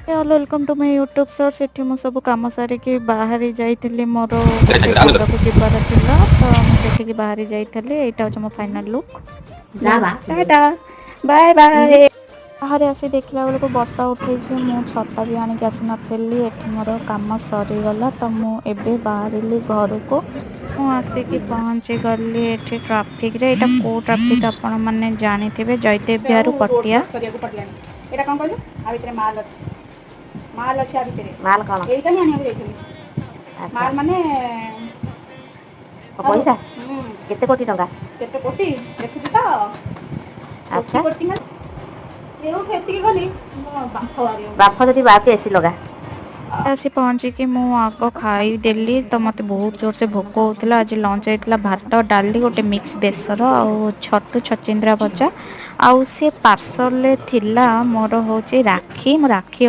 Welcome to my YouTube search Sethi मु सब काम सारिकी बाहरी जाइଥିଲି ମୋର ଗୋଟେ ଜାଗାକୁ ଯିବାର ଥିଲା ତ ମୁଁ ସେଠିକି ବାହାରି ଯାଇଥିଲି ଏଇଟା ହଉଛି ମୋ final look tata bye bye ବାହାରେ ଆସି ଦେଖିଲା ବେଳକୁ ବର୍ଷା ଉଠେଇଛି ମୁଁ ଛତା ବି ଆଣିକି ଆସିନଥିଲି ଏଠି ମୋର କାମ ସରିଗଲା ତ ମୁଁ ଏବେ ବାହାରିଲି ଘରକୁ ମୁଁ ଆସିକି ପହଞ୍ଚି ଗଲି ଏଠି ଟ୍ରାଫିକରେ ଏଇଟା କୋଉ ଟ୍ରାଫିକ ଆପଣ ମାନେ ଜାଣିଥିବେ ଜୟଦେବ ବିହାରରୁ ପଟିଆ ଏଇଟା କଣ କହିଲୁ ଆ ଭିତରେ ମାଲ ଅଛି ମାଲ ଅଛି ଆ ଭିତରେ ମାଲ କଣ? ଏଇଟା ହିଁ ଆଣିବାକୁ ଯାଇଥିଲି ଆଚ୍ଛା ମାଲ ମାନେ ପଇସା କେତେ କୋଟି ଟଙ୍କା? କେତେ କୋଟି ଦେଖୁଛୁ ତ ଆଚ୍ଛା କୋଟି କୋଟି ମାନେ କେଉଁଠୁ ଏତିକି ଗଲି ମୋ ବାମ୍ଫ ବାହାରିବ ବାମ୍ଫ ଯଦି ବାହାରୁଛି ଏସି ଲଗା। ଆସି ପହଞ୍ଚିକି ମୁଁ ଆଗ ଖାଇଦେଲି ତ ମୋତେ ବହୁତ ଜୋରସେ ଭୋକ ହଉଥିଲା ଆଜି ଲଞ୍ଚ ହେଇଥିଲା ଭାତ ଡାଲି ଗୋଟେ ମିକ୍ସ ବେସର ଆଉ ଛତୁ ଛଚିନ୍ଦ୍ରା ଭଜା ଆଉ ସେ ପାର୍ସଲରେ ଥିଲା ମୋର ହଉଛି ରାକ୍ଷୀ ମୁଁ ରାକ୍ଷୀ